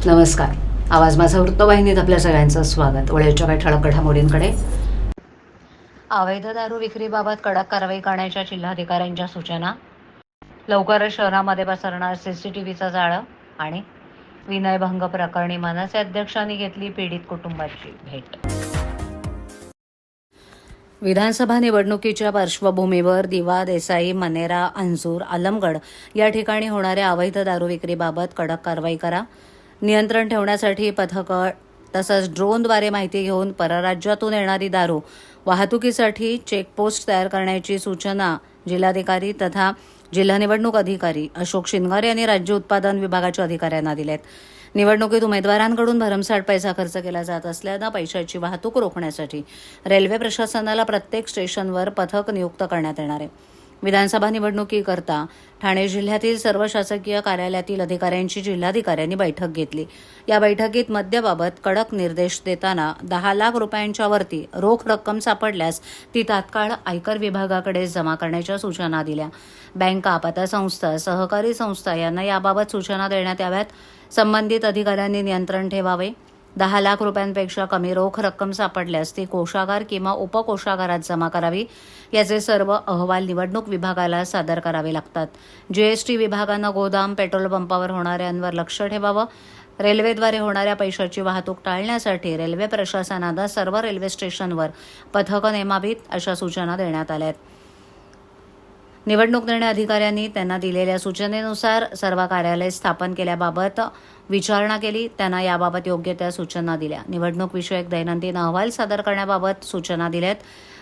नमस्कार. आवाज माझा वृत्तवाहिनीत आपल्या सगळ्यांचं स्वागत. वेळेच्या काही ठळक घडामोडींकडे. अवैध दारू विक्रीबाबत कडक कारवाई करण्याच्या जिल्हाधिकाऱ्यांच्या सूचना. लवकरच शहरामध्ये पसरणार सीसीटीव्हीचं जाळं. आणि विनयभंग प्रकरणी मनसे अध्यक्षांनी घेतली पीडित कुटुंबाची भेट. विधानसभा निवडणुकीच्या पार्श्वभूमीवर दिवा, देसाई, मनेरा, अंजूर, आलमगड या ठिकाणी होणाऱ्या अवैध दारू विक्रीबाबत कडक कारवाई करा. नियंत्रण ठेवण्यासाठी पथकं तसंच ड्रोनद्वारे माहिती घेऊन परराज्यातून येणारी दारू वाहतुकीसाठी चेकपोस्ट तयार करण्याची सूचना जिल्हाधिकारी तथा जिल्हा निवडणूक अधिकारी अशोक शिनगार यांनी राज्य उत्पादन विभागाच्या अधिकाऱ्यांना दिलेत. निवडणुकीत उमेदवारांकडून भरमसाठ पैसा खर्च केला जात असल्यानं पैशाची वाहतूक रोखण्यासाठी रेल्वे प्रशासनाला प्रत्येक स्टेशनवर पथक नियुक्त करण्यात येणार आहे. विधानसभा निवडणुकीकरता ठाणे जिल्ह्यातील सर्व शासकीय कार्यालयातील अधिकाऱ्यांची जिल्हाधिकाऱ्यांनी बैठक घेतली. या बैठकीत मद्याबाबत कडक निर्देश देताना 10 लाख रुपयांच्या वरती रोख रक्कम सापडल्यास ती तात्काळ आयकर विभागाकडे जमा करण्याच्या सूचना दिल्या. बँका, पतसंस्था, सहकारी संस्था यांना याबाबत सूचना देण्यात याव्यात. संबंधित अधिकाऱ्यांनी नियंत्रण ठेवावे. 10 लाख रुपयांपेक्षा कमी रोख रक्कम सापडल्यास ती कोषागार किंवा उपकोषागारात जमा करावी. याचे सर्व अहवाल निवडणूक विभागाला सादर करावे लागतात. जीएसटी विभागानं गोदाम, पेट्रोल पंपावर होणाऱ्यांवर लक्ष ठेवावं. रेल्वेद्वारे होणाऱ्या पैशाची वाहतूक टाळण्यासाठी रेल्वे प्रशासनानं सर्व रेल्वे स्टेशनवर पथकं नेमावीत, अशा सूचना देण्यात आल्या आहेत. निवडणूक निर्णय अधिकाऱ्यांनी त्यांना दिलेल्या सूचनेनुसार सर्व कार्यालय स्थापन केल्याबाबत विचारणा केली. त्यांना याबाबत योग्य त्या सूचना दिल्या. निवडणूक विषयक दैनंदिन अहवाल सादर करण्याबाबत सूचना दिल्यात.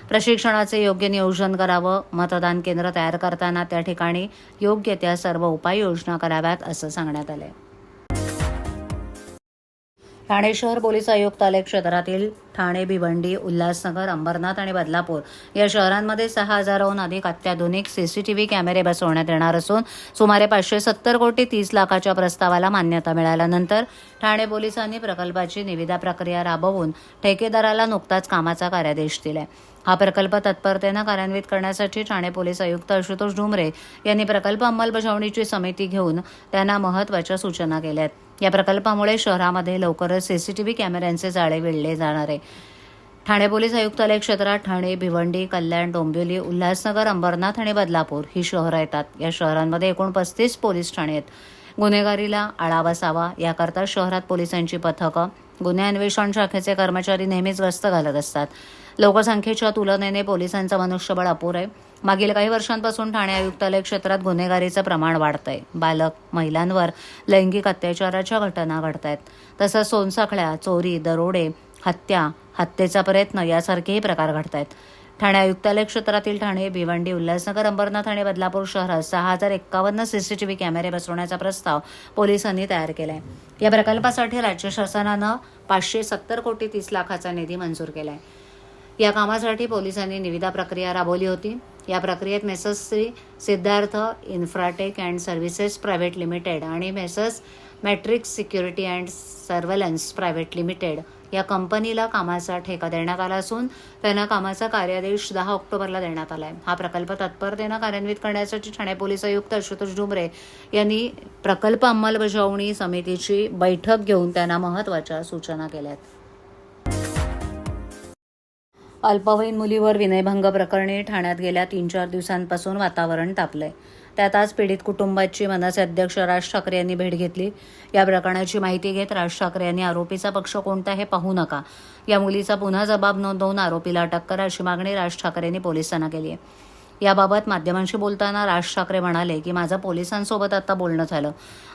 प्रशिक्षणाचे योग्य नियोजन करावं. मतदान केंद्र तयार करताना त्या ठिकाणी योग्य त्या सर्व उपाययोजना कराव्यात, असं सांगण्यात आलंय. ठाणे शहर पोलीस आयुक्तालय क्षेत्रातील ठाणे, भिवंडी, उल्हासनगर, अंबरनाथ आणि बदलापूर या शहरांमध्ये 6,000हून अधिक अत्याधुनिक सीसीटीव्ही कॅमेरे बसवण्यात येणार असून सुमारे 570 कोटी 30 लाखाच्या प्रस्तावाला मान्यता मिळाल्यानंतर ठाणे पोलिसांनी प्रकल्पाची निविदा प्रक्रिया राबवून ठेकेदाराला नुकताच कामाचा कार्यादेश दिलाय. हा प्रकल्प तत्परतेनं कार्यान्वित करण्यासाठी ठाणे पोलीस आयुक्त आशुतोष डुमरे यांनी प्रकल्प अंमलबजावणीची समिती घेऊन त्यांना महत्त्वाच्या सूचना केल्या आहेत. या प्रकल्पामुळे शहरामध्ये लवकरच सीसीटीव्ही कॅमेऱ्यांचे जाळे विणले जाणार आहे. ठाणे पोलीस आयुक्तालय क्षेत्रात ठाणे, भिवंडी, कल्याण, डोंबिवली, उल्हासनगर, अंबरनाथ आणि बदलापूर ही शहरं येतात. या शहरांमध्ये एकूण 35 पोलीस ठाणे आहेत. गुन्हेगारीला आळा बसावा याकरता शहरात पोलिसांची पथकं, गुन्हे अन्वेषण शाखेचे कर्मचारी नेहमीच गस्त घालत असतात. लोकसंख्येच्या तुलनेने पोलिसांचं मनुष्यबळ अपुरं आहे. मागील काही वर्षांपासून ठाणे आयुक्तालय क्षेत्रात गुन्हेगारीचं प्रमाण वाढतंय. बालक, महिलांवर लैंगिक अत्याचाराच्या घटना घडत आहेत. तसंच सोनसाखळ्या, चोरी, दरोडे, हत्या, हत्येचा प्रयत्न यासारखेही प्रकार घडत आहेत. ठाणे आयुक्तालय क्षेत्रातील ठाणे, भिवंडी, उल्हासनगर, अंबरनाथ आणि बदलापूर शहरात 6,051 सीसीटीव्ही कॅमेरे बसवण्याचा प्रस्ताव पोलिसांनी तयार केलाय. या प्रकल्पासाठी राज्य शासनानं 570 कोटी 30 लाखाचा निधी मंजूर केलाय. या कामासाठी पोलिसांनी निविदा प्रक्रिया राबवली होती. या प्रक्रियेत messrs Shri Siddharth Infratech and services private limited आणि messrs matrix security and surveillance private limited या कंपनीला कामाचा ठेका देण्यात आला असून त्यांना कामाचा कार्यादेश 10 ऑक्टोबरला देण्यात आला आहे. हा प्रकल्प तत्परतेनं कार्यान्वित करण्यासाठी ठाणे पोलीस आयुक्त आशुतोष डुमरे यांनी प्रकल्प अंमलबजावणी समितीची बैठक घेऊन त्यांना महत्त्वाच्या सूचना केल्या आहेत. अल्पवयीन मुलीवर विनयभंग प्रकरणी ठाण्यात गेल्या 3-4 दिवसांपासून वातावरण तापलंय. त्यात आज पीडित कुटुंबाची मनसे अध्यक्ष राज ठाकरे यांनी भेट घेतली. या प्रकरणाची माहिती घेत राज ठाकरे यांनी आरोपीचा पक्ष कोणता हे पाहू नका, या मुलीचा पुन्हा जबाब नोंदवून आरोपीला अटक करा, अशी मागणी राज ठाकरे यांनी पोलिसांना केली आहे. याबाबत माध्यमांशी बोलताना राज ठाकरे म्हणाले की माझं पोलिसांसोबत आता बोलणं झालं.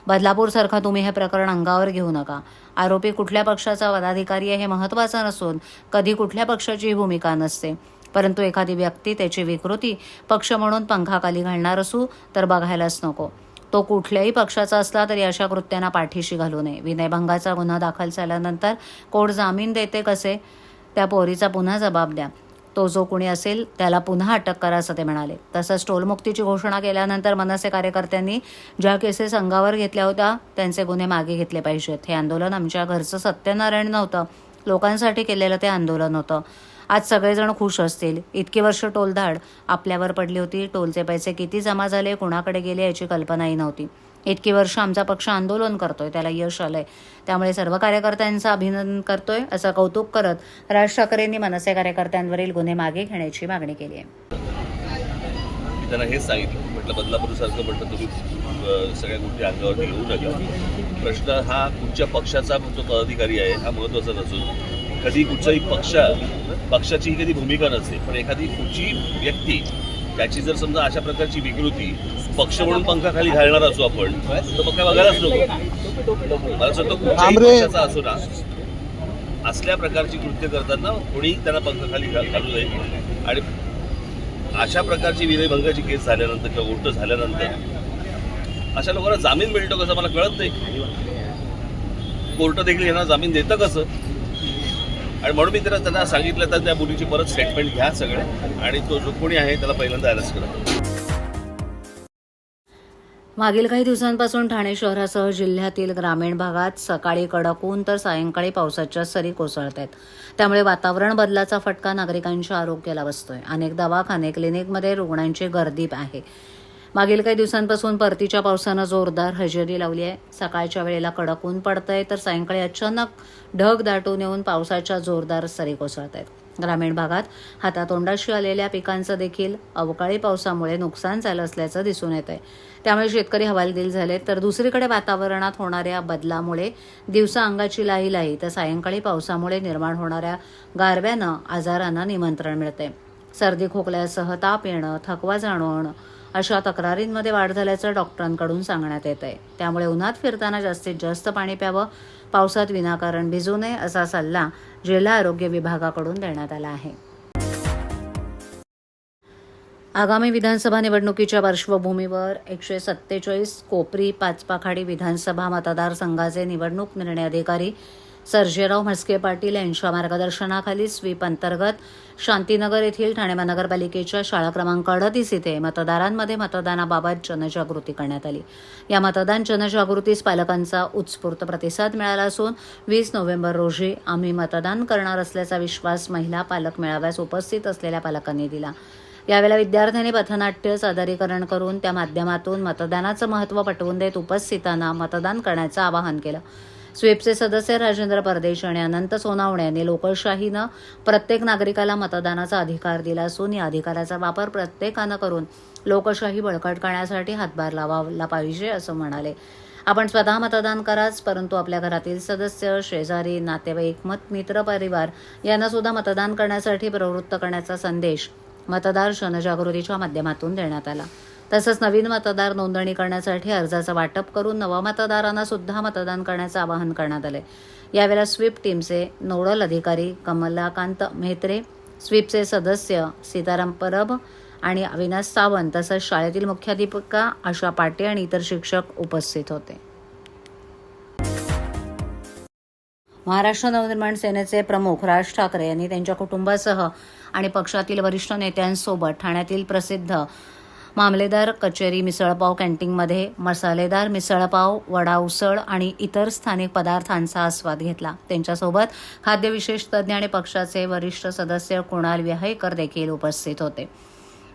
बदलापूरसारखं तुम्ही हे प्रकरण अंगावर घेऊ नका. आरोपी कुठल्या पक्षाचा पदाधिकारी आहे हे महत्त्वाचं नसून कधी कुठल्या पक्षाची भूमिका नसते, परंतु एखादी व्यक्ती त्याची विकृती पक्ष म्हणून पंखाखाली घालणार असू तर बघायलाच नको. तो कुठल्याही पक्षाचा असला तरी अशा कृत्यांना पाठीशी घालू नये. विनयभंगाचा गुन्हा दाखल झाल्यानंतर कोर्ट जामीन देते कसे, त्या पोरीचा पुन्हा जबाब द्या. तो जो कोणी असेल त्याला पुन्हा अटक करा, असं ते म्हणाले. तसंच टोलमुक्तीची घोषणा केल्यानंतर मनसे कार्यकर्त्यांनी ज्या केसेस अंगावर घेतल्या होत्या त्यांचे गुन्हे मागे घेतले पाहिजेत. हे आंदोलन आमच्या घरचं सत्यनारायण नव्हतं, लोकांसाठी केलेलं ते आंदोलन होतं. आज सगळेजण खुश असतील. इतकी वर्ष टोलधाड आपल्यावर पडली होती. टोलचे पैसे किती जमा झाले, कुणाकडे गेले याची कल्पनाही नव्हती. इतकी वर्ष आमचा पक्ष आंदोलन करतोय, त्याला यश आलंय, त्यामुळे सर्व कार्यकर्त्यांचं अभिनंदन करतोय असं कौतुक करत राज ठाकरेंनी मनसे कार्यकर्त्यांवरील गुन्हे मागे घेण्याची मागणी केली आहे. मी त्यांना हेच सांगितलं, म्हटलं बदलापूरसारखं म्हटलं तुम्ही सगळ्या गोष्टी अंगावरती घेऊ नका. प्रश्न हा कुठच्या पक्षाचा तो पदाधिकारी आहे हा महत्त्वाचा नसून कधी कुठचाही पक्षाची कधी भूमिका नसते, पण एखादी कुठची व्यक्ती त्याची जर समजा अशा प्रकारची विकृती पक्ष म्हणून पंखाखाली घालणार असू आपण तर मग काय बघायलाच नको. मला सांगतो कुठच्याही पक्षाचा असो ना, असल्या प्रकारची कृत्य करताना कोणी त्यांना पंखाखाली घालू नये. आणि अशा प्रकारची विनयभंगाची केस झाल्यानंतर किंवा गोष्ट झाल्यानंतर अशा लोकांना जामीन मिळतो कसं मला कळत नाही. कोर्ट देखील यांना जामीन देतं कसं. आणि म्हणून मी त्यांना सांगितलं तर त्या मुलीची परत स्टेटमेंट घ्या सगळं आणि तो जो कोणी आहे त्याला पहिल्यांदा अरेस्ट करा. मागील काही दिवसांपासून ठाणे शहरासह जिल्ह्यातील ग्रामीण भागात सकाळी कडक ऊन तर सायंकाळी पावसाच्या सरी कोसळत आहेत. त्यामुळे वातावरण बदलाचा फटका नागरिकांच्या आरोग्याला बसतोय. अनेक दवाखाने क्लिनिकमध्ये रुग्णांची गर्दी आहे. मागील काही दिवसांपासून परतीच्या पावसानं जोरदार हजेरी लावली आहे. सकाळच्या वेळेला कडक ऊन पडतंय तर सायंकाळी अचानक ढग दाटून येऊन पावसाच्या जोरदार सरी कोसळत आहेत. ग्रामीण भागात हातातोंडाशी आलेल्या पिकांचं देखील अवकाळी पावसामुळे नुकसान झालं असल्याचं दिसून येत आहे. त्यामुळे शेतकरी हवालदिल झाले. तर दुसरीकडे वातावरणात होणाऱ्या बदलामुळे दिवसा अंगाची लाही तर सायंकाळी पावसामुळे निर्माण होणाऱ्या गारव्यानं आजारांना निमंत्रण मिळते. सर्दी खोकल्यासह ताप येणं, थकवा जाणवणं अशा तक्रारींमध्ये वाढ झाल्याचं डॉक्टरांकडून सांगण्यात येत आहे. त्यामुळे उन्हात फिरताना जास्तीत जास्त पाणी प्यावं, पावसात विनाकारण भिजू नये असा सल्ला जिल्हा आरोग्य विभागाकडून देण्यात आला आहे. आगामी विधानसभा निवडणुकीच्या पार्श्वभूमीवर 147 कोपरी पाचपाखाडी विधानसभा मतदारसंघाचे निवडणूक निर्णय अधिकारी सर्जेराव म्हस्के पाटील यांच्या मार्गदर्शनाखाली स्वीप अंतर्गत शांतीनगर येथील ठाणे महानगरपालिकेच्या शाळा क्रमांक 38 इथे मतदारांमध्ये मतदानाबाबत जनजागृती करण्यात आली. या मतदान जनजागृतीस पालकांचा उत्स्फूर्त प्रतिसाद मिळाला असून 20 नोव्हेंबर रोजी आम्ही मतदान करणार असल्याचा विश्वास महिला पालक मेळाव्यास उपस्थित असलेल्या पालकांनी दिला. यावेळेला विद्यार्थ्यांनी पथनाट्य सादरीकरण करून त्या माध्यमातून मतदानाचं महत्त्व पटवून देत उपस्थितांना मतदान करण्याचं आवाहन केलं. स्वीपचे सदस्य राजेंद्र परदेश आणि अनंत सोनावणे यांनी लोकशाहीनं प्रत्येक नागरिकाला मतदानाचा अधिकार दिला असून या अधिकाराचा वापर प्रत्येकानं करून लोकशाही बळकट करण्यासाठी हातभार लावला पाहिजे असं म्हणाले. आपण स्वतः मतदान कराच, परंतु आपल्या घरातील सदस्य, शेजारी, नातेवाईक, मित्र परिवार यांना सुद्धा मतदान करण्यासाठी प्रवृत्त करण्याचा संदेश मतदार जनजागृतीच्या माध्यमातून देण्यात आला. तसंच नवीन मतदार नोंदणी करण्यासाठी अर्जाचं वाटप करून नवमतदारांना सुद्धा मतदान करण्याचं आवाहन करण्यात आले. यावेळेला स्वीप टीमचे नोडल अधिकारी कमलाकांत मेहत्रे, स्वीपचे सदस्य सीताराम परब आणि अविनाश सावंत तसंच शाळेतील मुख्याध्यापिका आशा पाटे आणि इतर शिक्षक उपस्थित होते. महाराष्ट्र नवनिर्माण सेनेचे प्रमुख राज ठाकरे यांनी त्यांच्या कुटुंबासह आणि पक्षातील वरिष्ठ नेत्यांसोबत ठाण्यातील प्रसिद्ध मामलेदार कचेरी मिसळपाव कॅन्टीनमध्ये मसालेदार मिसळपाव, वडा उसळ आणि इतर स्थानिक पदार्थांचा आस्वाद घेतला. त्यांच्यासोबत खाद्यविशेष तज्ज्ञ आणि पक्षाचे वरिष्ठ सदस्य कुणाल विहायकर देखील उपस्थित होते.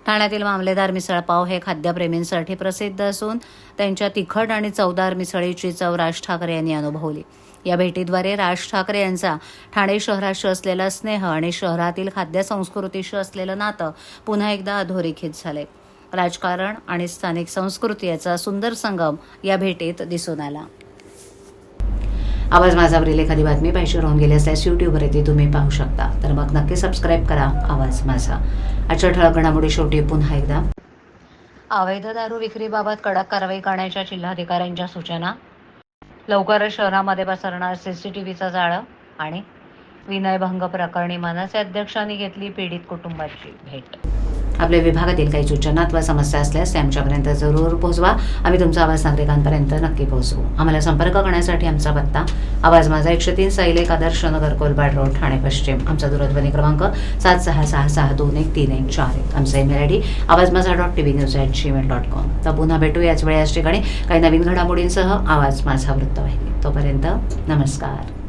ठाण्यातील मामलेदार मिसळपाव हे खाद्यप्रेमींसाठी प्रसिद्ध असून त्यांच्या तिखट आणि चवदार मिसळीची चव राज ठाकरे यांनी अनुभवली. या भेटीद्वारे राज ठाकरे यांचा ठाणे शहराशी असलेला स्नेह आणि शहरातील खाद्यसंस्कृतीशी असलेलं नातं पुन्हा एकदा अधोरेखित झाले. राजकारण आणि स्थानिक संस्कृती याचा सुंदर संगम या भेटीत दिसून आला. आवाज माझावरील एखादी बातमी पाहिजे राहून गेली असल्यास यूट्यूबवर येथे तुम्ही पाहू शकता. तर मग नक्की सबस्क्राईब करा आवाज माझा. आजच्या ठळक घडामोडी शेवटी पुन्हा एकदा. अवैध दारू विक्रीबाबत कडक कारवाई करण्याच्या जिल्हाधिकाऱ्यांच्या सूचना. लवकरच शहरामध्ये पसरणार सीसीटीव्हीचा जाळं. आणि विनयभंग प्रकरणी मनसे अध्यक्षांनी घेतली पीडित कुटुंबाची भेट. आपल्या विभागातील काही सूचना अथवा समस्या असल्यास ते आमच्यापर्यंत जरूर पोहोचवा. आम्ही तुमचा आवाज नागरिकांपर्यंत नक्की पोहोचवू. आम्हाला संपर्क करण्यासाठी आमचा पत्ता आवाज माझा 103 साईल 1 आदर्श नगर कोलबाड रोड ठाणे पश्चिम. आमचा दूरध्वनी क्रमांक 7666213141. आमचा ईमेल ID awazmaza.tvnews@gmail.com. तर पुन्हा भेटू याच वेळी याच ठिकाणी काही नवीन घडामोडींसह आवाज माझा वृत्तवाहिनी. तोपर्यंत नमस्कार.